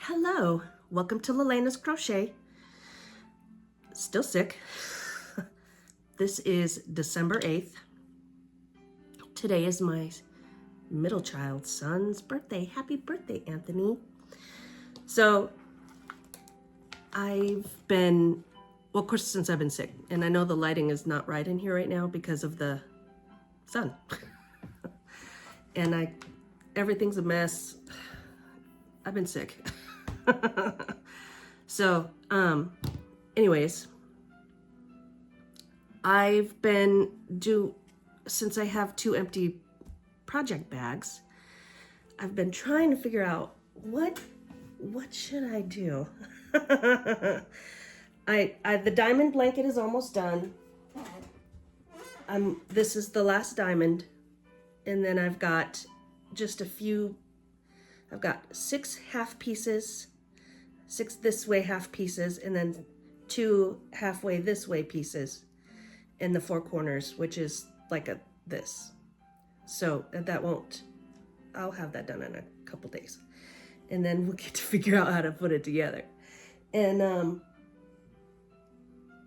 Hello, welcome to lalanascrochet. Still sick. This is December 8th. Today is my middle child's son's birthday. Happy birthday, Anthony. So I've been, well, of course, since I've been sick, and I know the lighting is not right in here right now because of the sun. And everything's a mess. I've been sick. So, anyways, I've been since I have 2 empty project bags, I've been trying to figure out what should I do? The diamond blanket is almost done. This is the last diamond, and then I've got just a few. I've got 6 half pieces, 6 this way half pieces, and then 2 halfway this way pieces in the 4 corners, which is like this. So I'll have that done in a couple days. And then we'll get to figure out how to put it together. And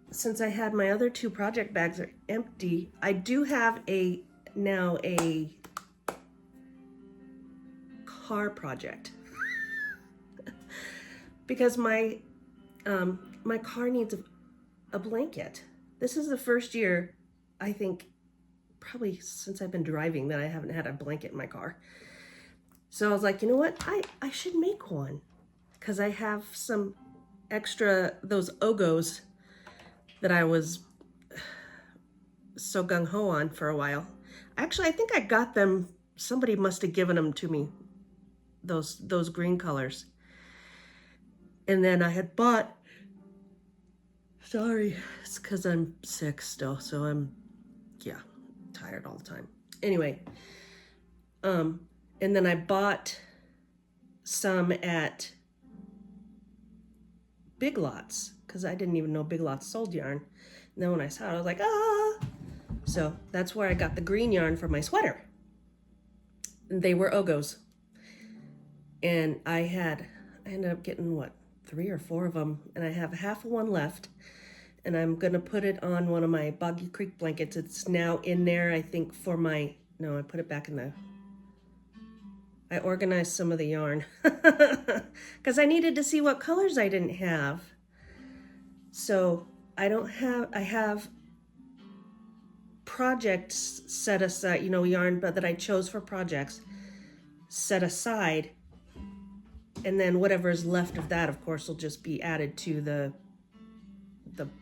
since I had my other 2 project bags are empty, I do have now a car project because my car needs a blanket. This is the first year, I think, probably since I've been driving, that I haven't had a blanket in my car. So I was like, you know what? I should make one because I have some extra, those Ogos that I was so gung-ho on for a while. Actually, I think I got them. Somebody must have given them to me. Those green colors. And then I had bought, sorry, it's because I'm sick still, so I'm tired all the time. Anyway, and then I bought some at Big Lots because I didn't even know Big Lots sold yarn. And then when I saw it, I was like, ah! So that's where I got the green yarn for my sweater. And they were Ogos. And I ended up getting 3 or 4 of them, and I have half of one left, and I'm gonna put it on one of my Boggy Creek blankets. It's now in there, I think, I put it back in I organized some of the yarn because I needed to see what colors I didn't have. So I have projects set aside, yarn, but that I chose for projects set aside. And then whatever is left of that, of course, will just be added to the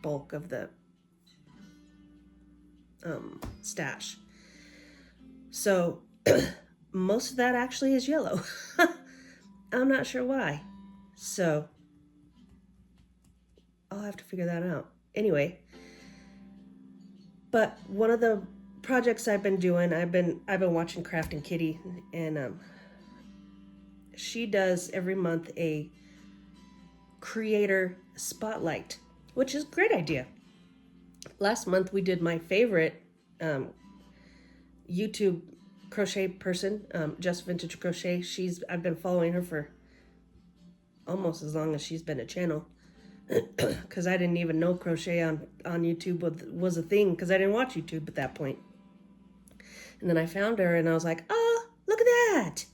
bulk of the stash. So most of that actually is yellow. I'm not sure why. So I'll have to figure that out. Anyway, but one of the projects I've been doing, I've been watching Crafting Kitty, and she does every month a creator spotlight, which is a great idea. Last month we did my favorite YouTube crochet person, Just Vintage Crochet. I've been following her for almost as long as she's been a channel because I didn't even know crochet on YouTube was a thing because I didn't watch YouTube at that point. And then I found her and I was like, oh, look at that.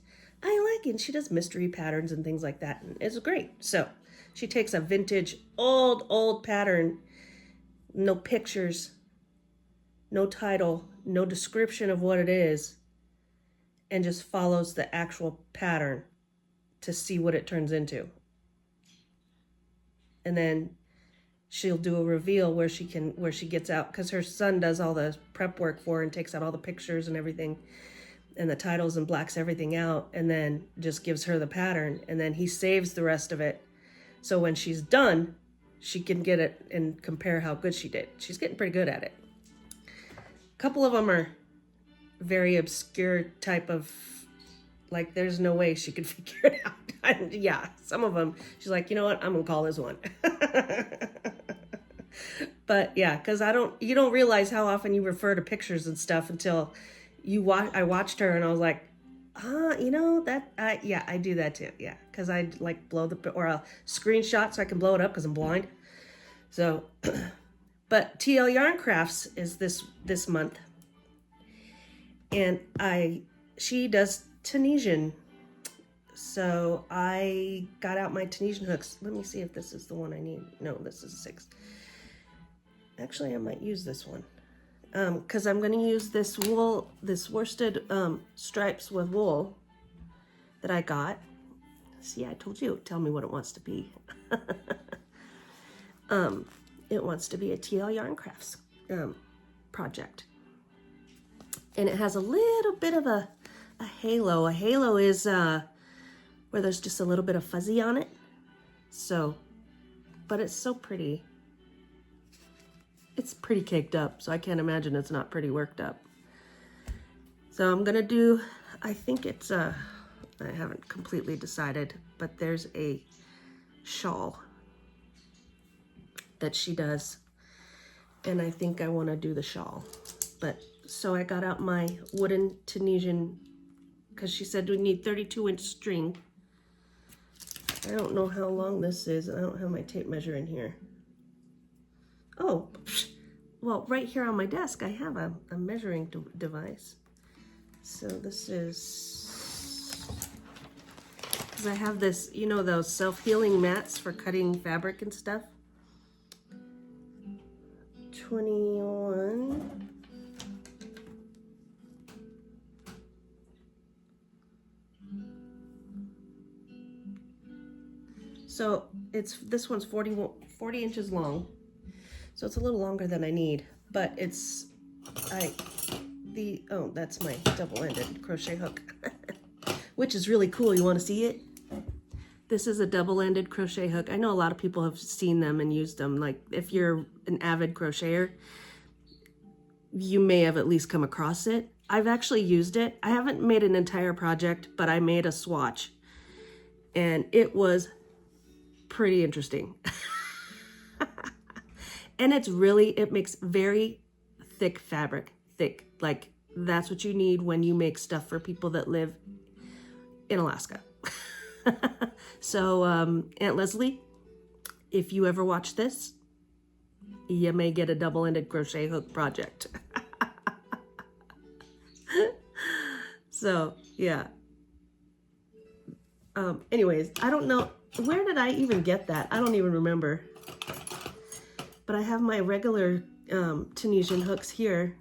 I like it. And she does mystery patterns and things like that. And it's great. So she takes a vintage, old pattern, no pictures, no title, no description of what it is, and just follows the actual pattern to see what it turns into. And then she'll do a reveal where she gets out, because her son does all the prep work for her and takes out all the pictures and everything, and the titles, and blacks everything out, and then just gives her the pattern, and then he saves the rest of it. So when she's done, she can get it and compare how good she did. She's getting pretty good at it. A couple of them are very obscure type of, like, there's no way she could figure it out. And yeah, some of them, she's like, you know what, I'm gonna call this one. But yeah, because you don't realize how often you refer to pictures and stuff until I watched her and I was like, You know that yeah, I do that too. Yeah, because I like blow the or I'll screenshot so I can blow it up because I'm blind. So, but TL Yarn Crafts is this month, and she does Tunisian. So I got out my Tunisian hooks. Let me see if this is the one I need. No, this is 6. Actually, I might use this one. Because I'm going to use this wool, this worsted stripes with wool that I got. See, I told you, tell me what it wants to be. It wants to be a TL Yarn Crafts project. And it has a little bit of a halo. A halo is where there's just a little bit of fuzzy on it. So, but it's so pretty. It's pretty caked up, so I can't imagine it's not pretty worked up. So I'm gonna do, I think it's, I haven't completely decided, but there's a shawl that she does, and I think I wanna do the shawl. But, so I got out my wooden Tunisian, because she said we need 32-inch string. I don't know how long this is. I don't have my tape measure in here. Oh, well, right here on my desk, I have a measuring device. So this is, because I have this, you know, those self-healing mats for cutting fabric and stuff. 21. So this one's 40 inches long. So it's a little longer than I need, but it's, oh, that's my double-ended crochet hook, which is really cool. You want to see it? This is a double-ended crochet hook. I know a lot of people have seen them and used them. Like if you're an avid crocheter, you may have at least come across it. I've actually used it. I haven't made an entire project, but I made a swatch and it was pretty interesting. And it's really, it makes very thick fabric, thick. Like that's what you need when you make stuff for people that live in Alaska. So Aunt Leslie, if you ever watch this, you may get a double-ended crochet hook project. So yeah. Anyways, I don't know, where did I even get that? I don't even remember. But I have my regular Tunisian hooks here,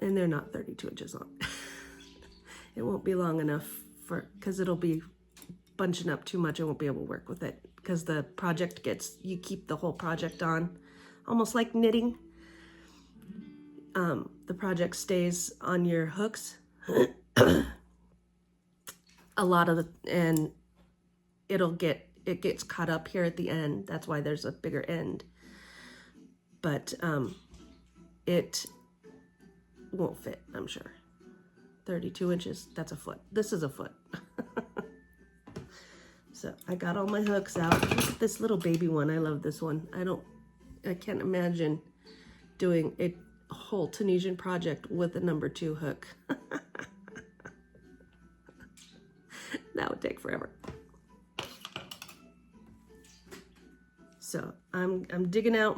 and they're not 32 inches long. It won't be long enough because it'll be bunching up too much. I won't be able to work with it because the project you keep the whole project on, almost like knitting. The project stays on your hooks. A lot of and it gets caught up here at the end. That's why there's a bigger end. But it won't fit, I'm sure. 32 inches, that's a foot. This is a foot. So I got all my hooks out. Look at this little baby one. I love this one. I can't imagine doing a whole Tunisian project with a number 2 hook. That would take forever. So I'm digging out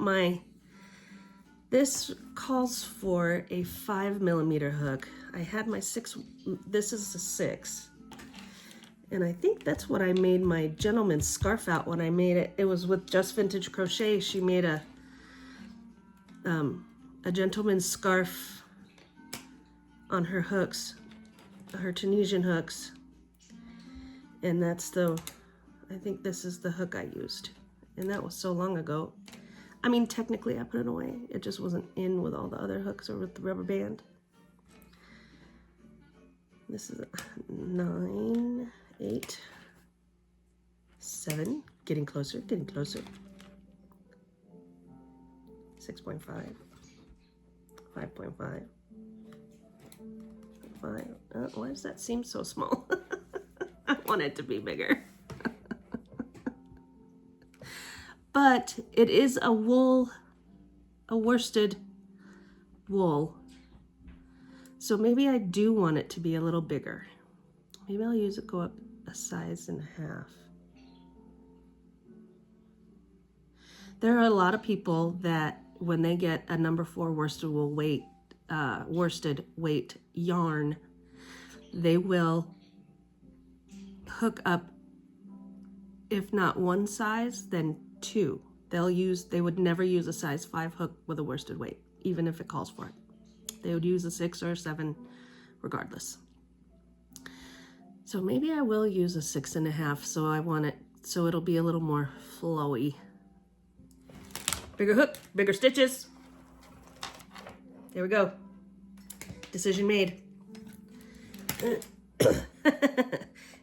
this calls for a 5mm hook. I had my 6, this is a 6. And I think that's what I made my gentleman's scarf out when I made it. It was with Just Vintage Crochet. She made a gentleman's scarf on her hooks, her Tunisian hooks. And that's I think this is the hook I used. And that was so long ago. I mean, technically I put it away. It just wasn't in with all the other hooks or with the rubber band. This is a 9, 8, 7. Getting closer, getting closer. 6.5. 5.5. 5. Why does that seem so small? I want it to be bigger. But it is a worsted wool. So maybe I do want it to be a little bigger. Maybe I'll go up a size and a half. There are a lot of people that when they get a number 4 worsted weight yarn, they will hook up, if not 1 size, then 2. They would never use a size 5 hook with a worsted weight, even if it calls for it. They would use a 6 or a 7 regardless. So maybe I will use a 6.5, so I want it so it'll be a little more flowy. Bigger hook, bigger stitches. There we go. Decision made.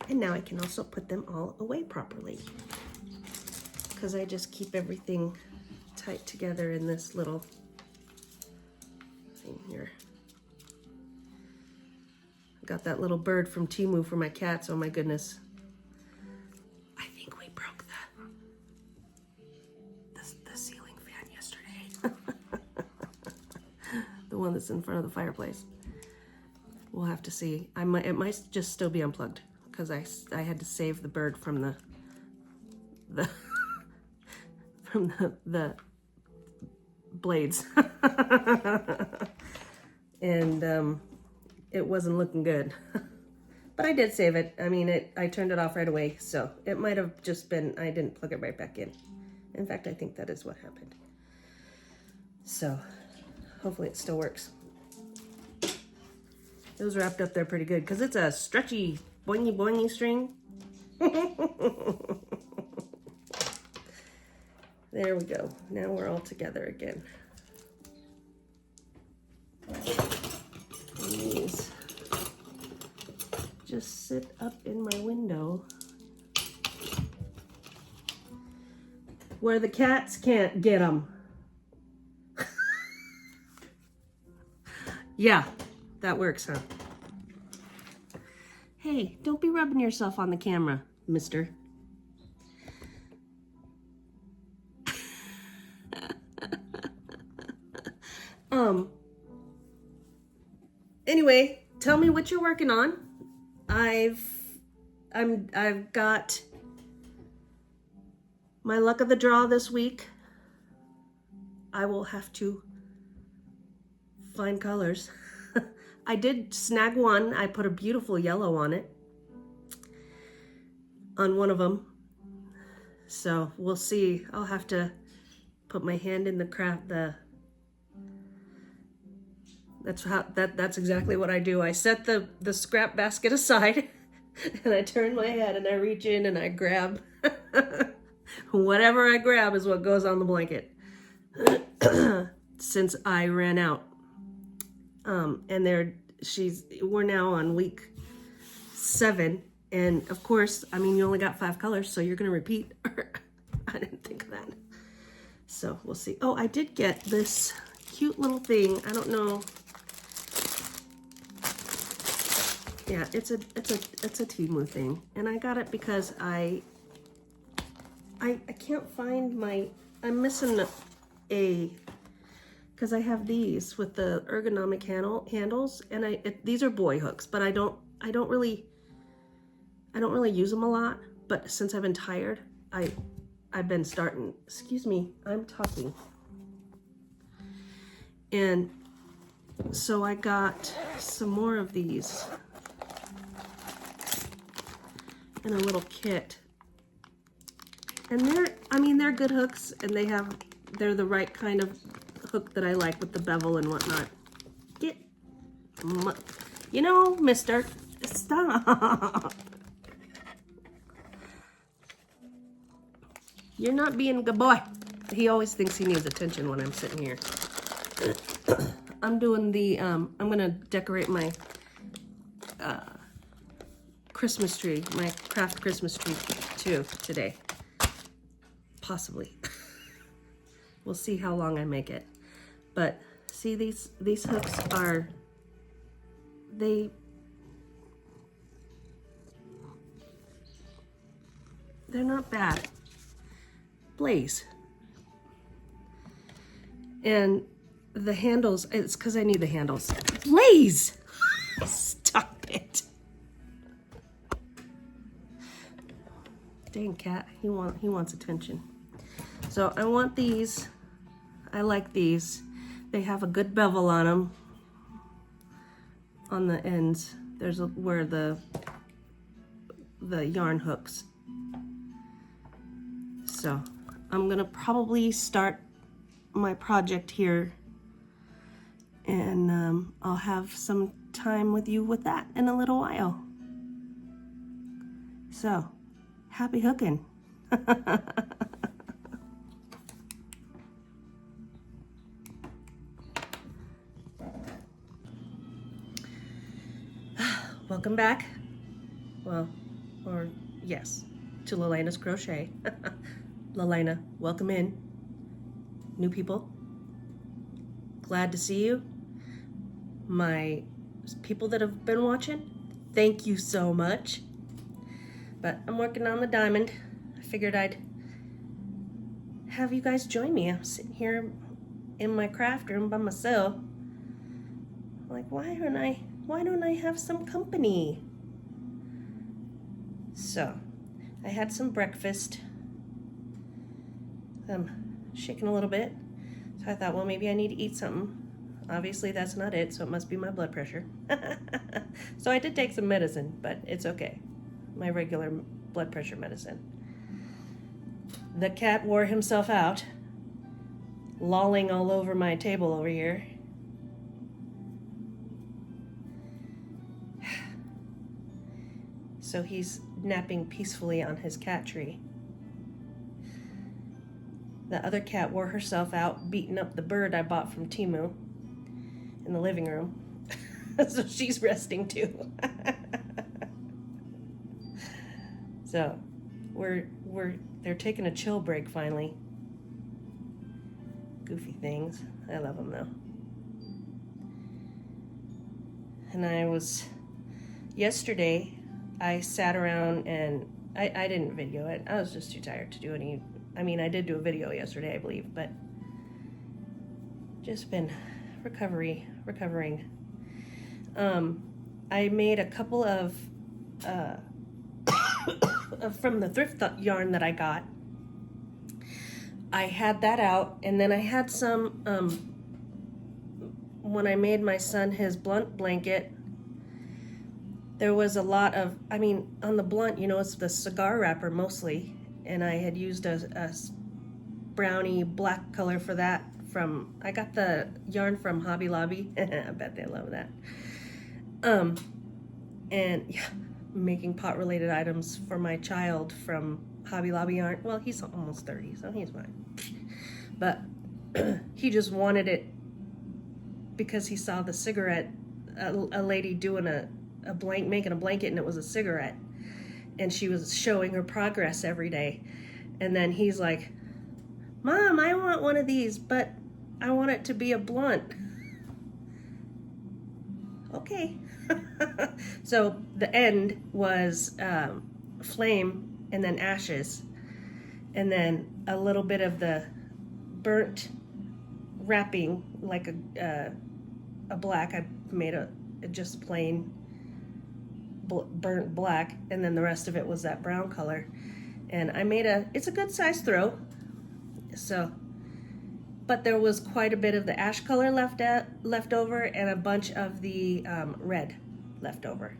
And now I can also put them all away properly, because I just keep everything tight together in this little thing here. I got that little bird from Temu for my cats. Oh my goodness. I think we broke the ceiling fan yesterday. The one that's in front of the fireplace. We'll have to see. It might just still be unplugged, because I had to save the bird from the from the blades. And it wasn't looking good. But I did save it. I mean, I turned it off right away, so it might have just been I didn't plug it right back in. In fact, I think that is what happened. So hopefully it still works. It was wrapped up there pretty good, because it's a stretchy boingy boingy string. There we go. Now we're all together again. And these just sit up in my window where the cats can't get them. Yeah, that works, huh? Hey, don't be rubbing yourself on the camera, mister. Anyway, tell me what you're working on. I've got my luck of the draw this week. I will have to find colors. I did snag one. I put a beautiful yellow on it, on one of them. So we'll see. I'll have to put my hand in the craft. That's exactly what I do. I set the scrap basket aside, and I turn my head and I reach in and I grab whatever I grab is what goes on the blanket. Since I ran out. And we're now on week 7, and of course, I mean, you only got 5 colors, so you're gonna repeat. I didn't think of that. So we'll see. Oh, I did get this cute little thing. I don't know. Yeah, it's a Temu thing, and I got it because I can't find I'm missing because I have these with the ergonomic handles, and these are boy hooks, but I don't really use them a lot. But since I've been tired, I've been starting. Excuse me, I'm talking. And so I got some more of these in a little kit, and they're good hooks, and they're the right kind of hook that I like with the bevel and whatnot. Mister, stop. You're not being a good boy. He always thinks he needs attention when I'm sitting here. I'm doing I'm gonna decorate my Christmas tree, my craft Christmas tree too today. Possibly. We'll see how long I make it. But see, these hooks are, they're not bad. Blaze. And the handles, it's because I need the handles. Blaze! Stop it. Dang cat, he wants attention. So I want these. I like these. They have a good bevel on them. On the ends, there's where the yarn hooks. So I'm gonna probably start my project here, and I'll have some time with you with that in a little while. So happy hooking. Welcome back. Well, or yes, to Lalana's Crochet. Lalana, welcome in. New people, glad to see you. My people that have been watching, thank you so much. But I'm working on the diamond. I figured I'd have you guys join me. I'm sitting here in my craft room by myself. Like, why don't I have some company? So, I had some breakfast. I'm shaking a little bit. So I thought, well, maybe I need to eat something. Obviously, that's not it, so it must be my blood pressure. So I did take some medicine, but it's okay. My regular blood pressure medicine. The cat wore himself out, lolling all over my table over here. So he's napping peacefully on his cat tree. The other cat wore herself out beating up the bird I bought from Temu in the living room. So she's resting too. So they're taking a chill break finally. Goofy things. I love them though. And yesterday I sat around and I didn't video it. I was just too tired to do any. I mean, I did do a video yesterday, I believe, but just been recovering. I made a couple of from the thrift yarn that I got. I had that out, and then I had some when I made my son his blunt blanket. There was a lot of, I mean, on the blunt, you know, it's the cigar wrapper mostly, and I had used a brownie black color for that I got the yarn from Hobby Lobby. I bet they love that. And yeah, making pot-related items for my child from Hobby Lobby yarn. Well, he's almost 30, so he's fine. But he just wanted it because he saw the cigarette, a lady doing making a blanket, and it was a cigarette, and she was showing her progress every day. And then he's like, Mom, I want one of these, but I want it to be a blunt. Okay. So the end was flame and then ashes, and then a little bit of the burnt wrapping, like a black. I made a just plain burnt black, and then the rest of it was that brown color. And I made it's a good size throw. So, but there was quite a bit of the ash color left over, and a bunch of the red left over,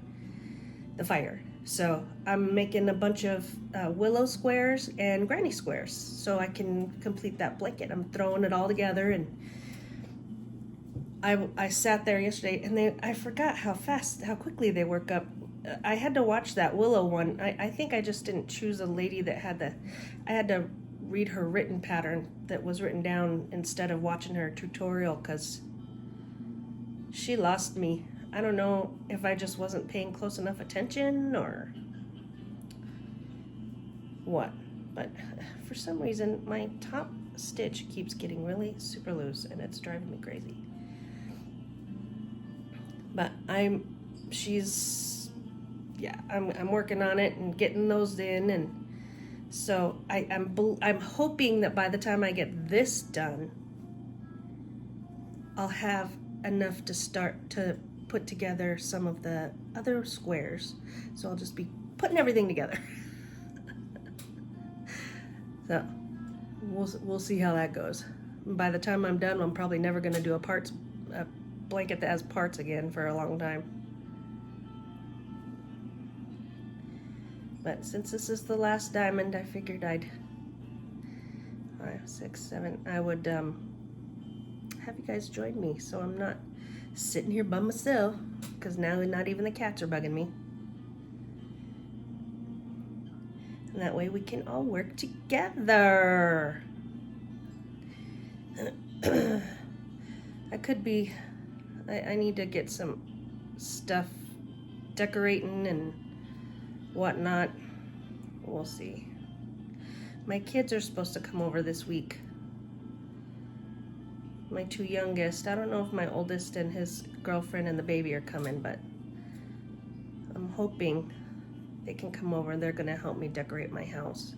the fire. So I'm making a bunch of willow squares and granny squares so I can complete that blanket. I'm throwing it all together, and I sat there yesterday, and I forgot how quickly they work up. I had to watch that willow one. I think I just didn't choose a lady that I had to read her written pattern that was written down instead of watching her tutorial, because she lost me. I don't know if I just wasn't paying close enough attention or what, but for some reason my top stitch keeps getting really super loose, and it's driving me crazy. But I'm working on it and getting those in, and so I'm hoping that by the time I get this done, I'll have enough to start to put together some of the other squares. So I'll just be putting everything together. So we'll see how that goes. By the time I'm done, I'm probably never going to do a blanket that has parts again for a long time. But since this is the last diamond, I figured I'd 5, 6, 7. I would have you guys join me, so I'm not sitting here by myself. Because now not even the cats are bugging me. And that way we can all work together. I could be. I need to get some stuff decorating and whatnot. We'll see. My kids are supposed to come over this week. My 2 youngest. I don't know if my oldest and his girlfriend and the baby are coming, but I'm hoping they can come over and they're gonna help me decorate my house.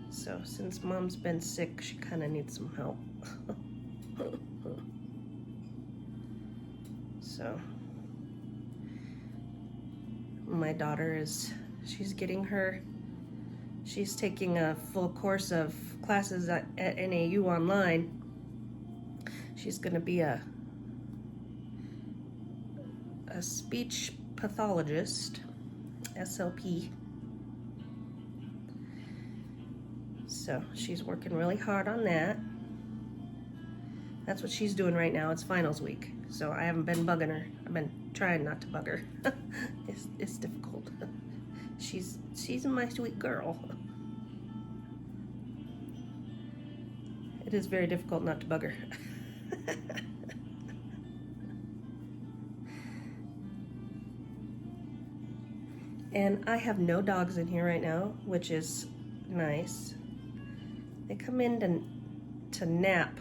So since Mom's been sick, she kind of needs some help. So my daughter she's taking a full course of classes at NAU online. She's gonna be a speech pathologist, SLP. So she's working really hard on that. That's what she's doing right now. It's finals week. So I haven't been bugging her. I've been trying not to bug her. It's difficult. She's my sweet girl. It is very difficult not to bug her. And I have no dogs in here right now, which is nice. They come in to nap,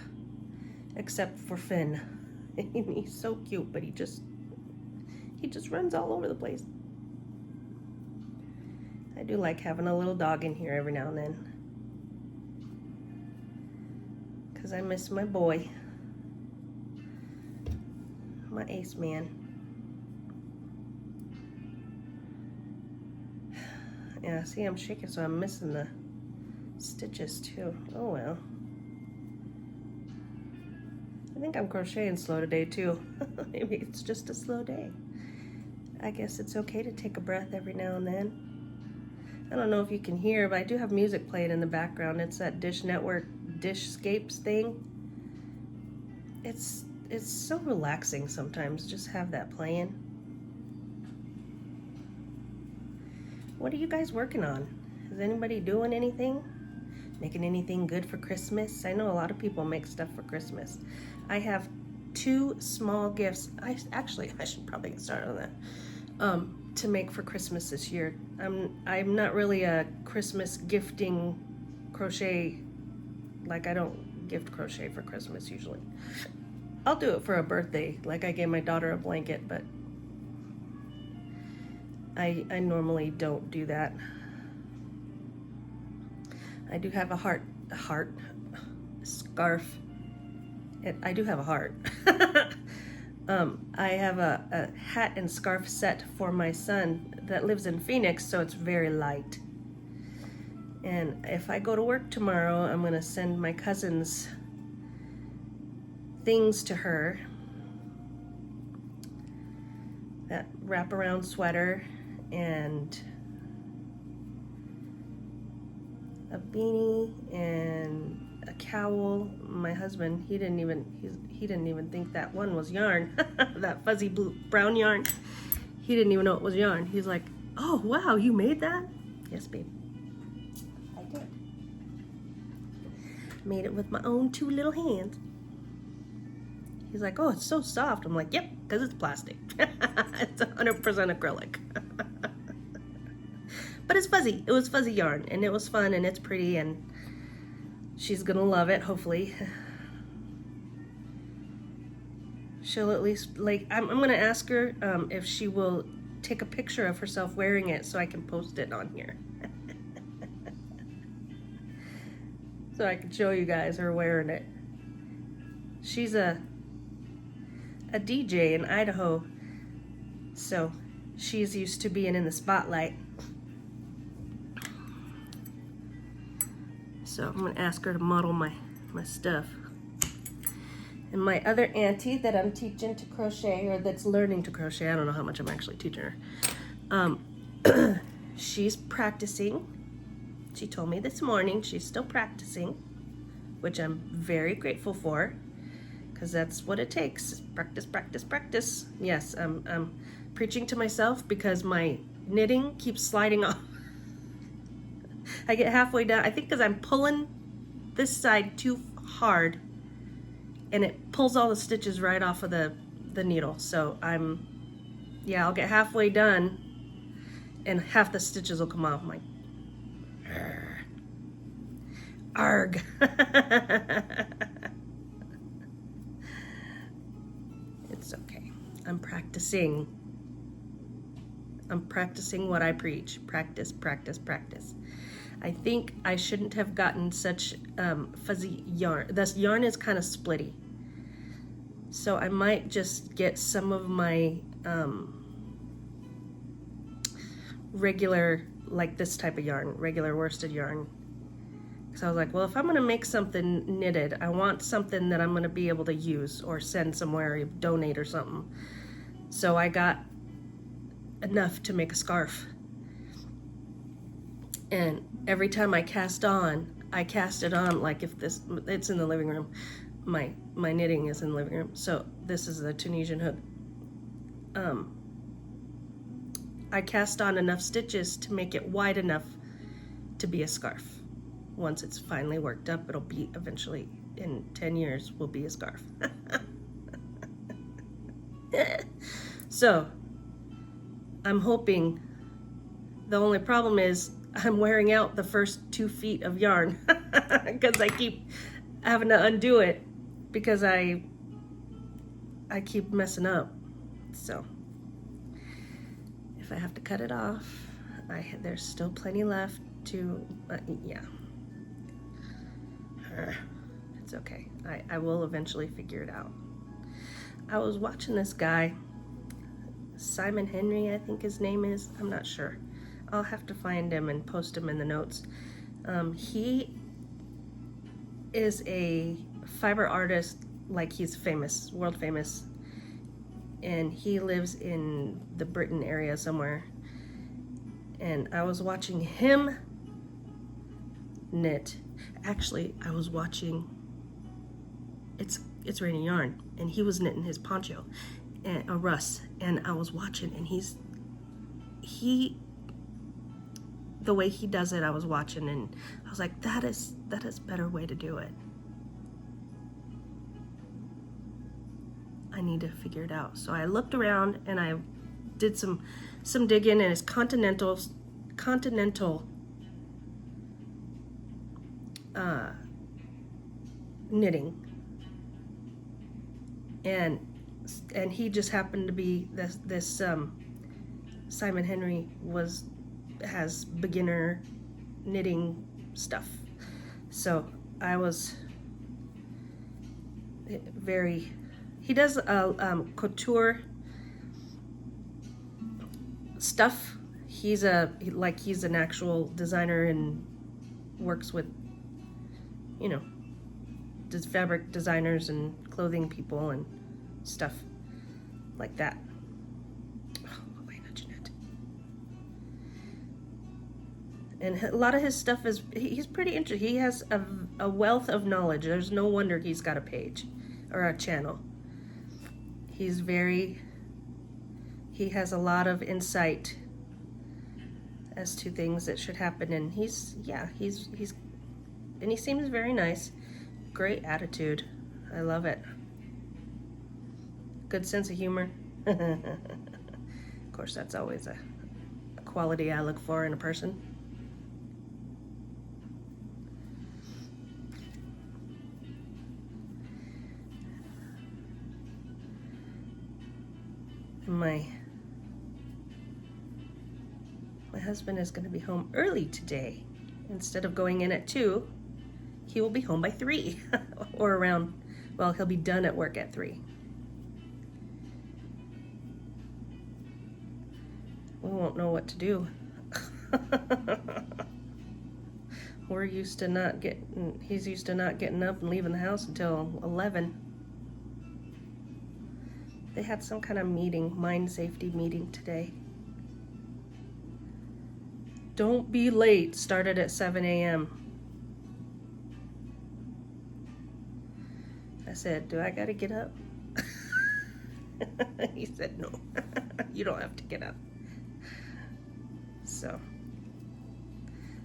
except for Finn. He's so cute, but he just runs all over the place. I do like having a little dog in here every now and then, because I miss my boy, my ace man. Yeah, see, I'm shaking, so I'm missing the stitches too. Oh well. I think I'm crocheting slow today too. Maybe it's just a slow day. I guess it's okay to take a breath every now and then. I don't know if you can hear, but I do have music playing in the background. It's that Dish Network Dishscapes thing. It's so relaxing sometimes, just have that playing. What are you guys working on? Is anybody doing anything? Making anything good for Christmas? I know a lot of people make stuff for Christmas. I have 2 small gifts. I should probably get started on that. To make for Christmas this year. I'm not really a Christmas gifting crochet. Like, I don't gift crochet for Christmas usually. I'll do it for a birthday. Like, I gave my daughter a blanket, but I normally don't do that. I do have a heart scarf. I do have a heart. I have a hat and scarf set for my son that lives in Phoenix, so it's very light. And if I go to work tomorrow, I'm gonna send my cousin's things to her. That wraparound sweater and a beanie and a cowl. My husband, he didn't even think that one was yarn. That fuzzy brown yarn. He didn't even know it was yarn. He's like, "Oh wow, you made that?" Yes, babe. I did. Made it with my own 2 little hands. He's like, "Oh, it's so soft." I'm like, "Yep, because it's plastic." It's 100% acrylic. But it's fuzzy. It was fuzzy yarn, and it was fun, and it's pretty, and she's gonna love it, hopefully. She'll at least, like, I'm gonna ask her if she will take a picture of herself wearing it so I can post it on here. So I can show you guys her wearing it. She's a a DJ in Idaho, so she's used to being in the spotlight. So I'm gonna ask her to model my stuff. And my other auntie that I'm teaching to crochet, or that's learning to crochet, I don't know how much I'm actually teaching her. She's practicing. She told me this morning she's still practicing, which I'm very grateful for, because that's what it takes. Practice, practice, practice. Yes, I'm preaching to myself because my knitting keeps sliding off. I get halfway down, I think because I'm pulling this side too hard, and it pulls all the stitches right off of the needle. So I'll get halfway done and half the stitches will come off. I'm like, arg. It's okay. I'm practicing. I'm practicing what I preach. Practice, practice, practice. I think I shouldn't have gotten such fuzzy yarn. This yarn is kind of splitty. So I might just get some of my regular, like this type of yarn, regular worsted yarn. So I was like, well, if I'm gonna make something knitted, I want something that I'm gonna be able to use or send somewhere, or donate or something. So I got enough to make a scarf. And every time I cast it on like if it's in the living room. My knitting is in the living room. So this is the Tunisian hook. I cast on enough stitches to make it wide enough to be a scarf. Once it's finally worked up, it'll be eventually, in 10 years, will be a scarf. So I'm hoping. The only problem is I'm wearing out the first 2 feet of yarn because I keep having to undo it because I keep messing up. So if I have to cut it off, there's still plenty left to, yeah. It's okay. I will eventually figure it out. I was watching this guy, Simon Henry, I think his name is. I'm not sure. I'll have to find him and post him in the notes. He is a fiber artist, like he's famous, world famous, and he lives in the Britain area somewhere. And I was watching him knit. Actually, I was watching, it's Raining Yarn, and he was knitting his poncho, and a Russ, and I was watching, and the way he does it, I was watching, and I was like, that is a better way to do it. I need to figure it out. So I looked around and I did some digging, and it's continental knitting, and he just happened to be this Simon Henry has beginner knitting stuff. So I was he does couture stuff. He's an actual designer and works with, does fabric designers and clothing people and stuff like that. And a lot of his stuff he's pretty interesting. He has a wealth of knowledge. There's no wonder he's got a page or a channel. He has a lot of insight as to things that should happen, and he seems very nice. Great attitude. I love it. Good sense of humor. Of course, that's always a quality I look for in a person. My husband is going to be home early today. Instead of going in at 2, he will be home by 3 or around, well, he'll be done at work at 3. won't know what to do. He's used to not getting up and leaving the house until 11. They had some kind of meeting, mine safety meeting today. Don't be late, started at 7 a.m. I said, do I gotta get up? He said, no, you don't have to get up. So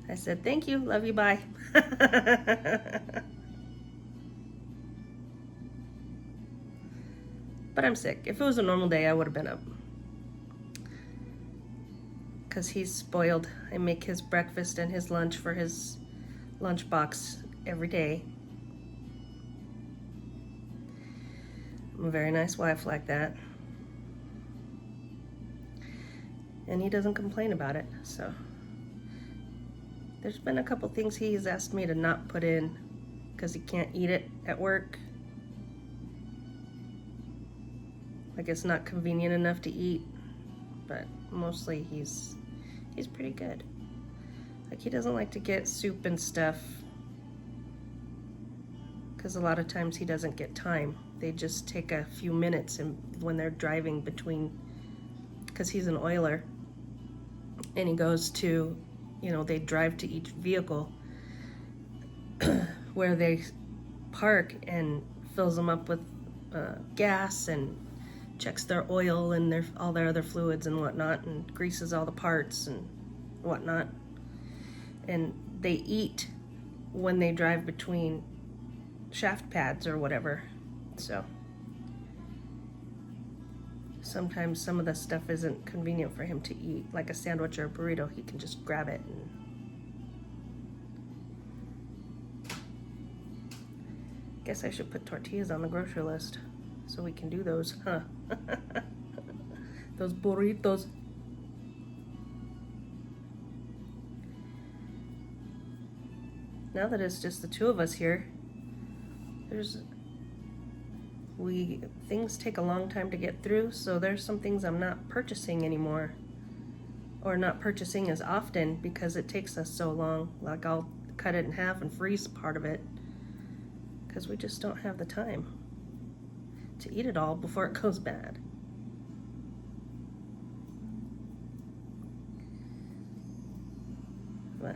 I said, thank you, love you, bye. But I'm sick. If it was a normal day, I would have been up. Because he's spoiled. I make his breakfast and his lunch for his lunchbox every day. I'm a very nice wife like that. And he doesn't complain about it, so. There's been a couple things he's asked me to not put in because he can't eat it at work. Like it's not convenient enough to eat, but mostly he's pretty good. Like he doesn't like to get soup and stuff because a lot of times he doesn't get time. They just take a few minutes and when they're driving between, because he's an oiler and he goes to, you know, they drive to each vehicle where they park and fills them up with gas and checks their oil and all their other fluids and whatnot and greases all the parts and whatnot. And they eat when they drive between shaft pads or whatever. So sometimes some of the stuff isn't convenient for him to eat, like a sandwich or a burrito. He can just grab it. And guess I should put tortillas on the grocery list so we can do those, huh? Those burritos. Now that it's just the two of us here, things take a long time to get through, so there's some things I'm not purchasing anymore, or not purchasing as often because it takes us so long. Like I'll cut it in half and freeze part of it because we just don't have the time to eat it all before it goes bad. But,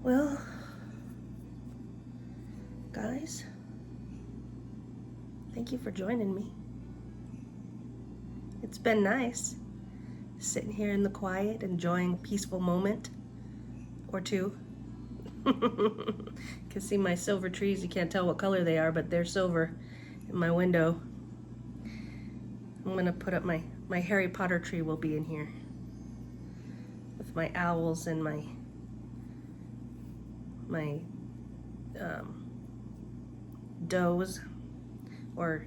well, guys, thank you for joining me. It's been nice sitting here in the quiet, enjoying a peaceful moment or two. You can see my silver trees. You can't tell what color they are, but they're silver in my window. I'm gonna put up my Harry Potter tree will be in here with my owls and my does, or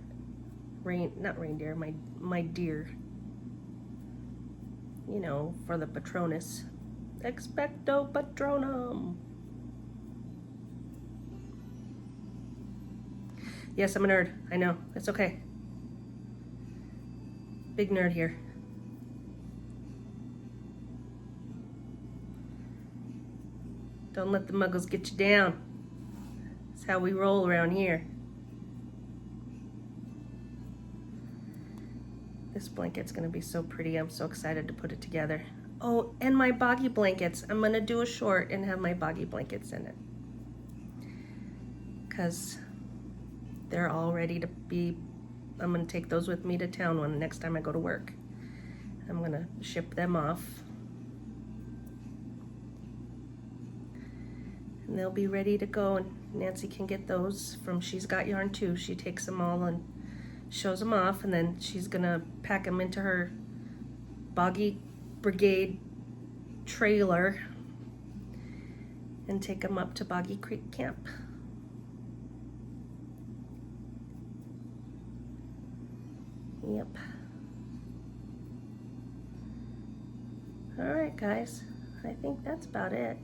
not reindeer, my deer, you know, for the Patronus. Expecto Patronum. Yes, I'm a nerd. I know. It's okay. Big nerd here. Don't let the muggles get you down. That's how we roll around here. This blanket's gonna be so pretty. I'm so excited to put it together. Oh, and my boggy blankets. I'm gonna do a short and have my boggy blankets in it. Because they're all ready to be, I'm gonna take those with me to town next time I go to work. I'm gonna ship them off. And they'll be ready to go, and Nancy can get those from She's Got Yarn too. She takes them all and shows them off, and then she's gonna pack them into her Boggy Brigade trailer and take them up to Boggy Creek Camp. Yep. All right, guys. I think that's about it.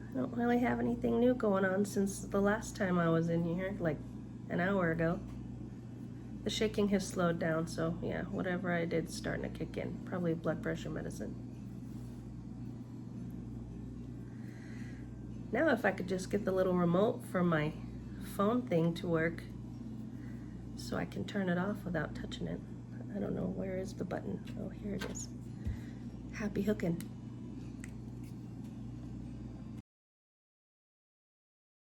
I don't really have anything new going on since the last time I was in here, like an hour ago. The shaking has slowed down, so yeah, whatever I did is starting to kick in. Probably blood pressure medicine. Now if I could just get the little remote for my phone thing to work so I can turn it off without touching it. I don't know, where is the button? Oh, here it is. Happy hooking.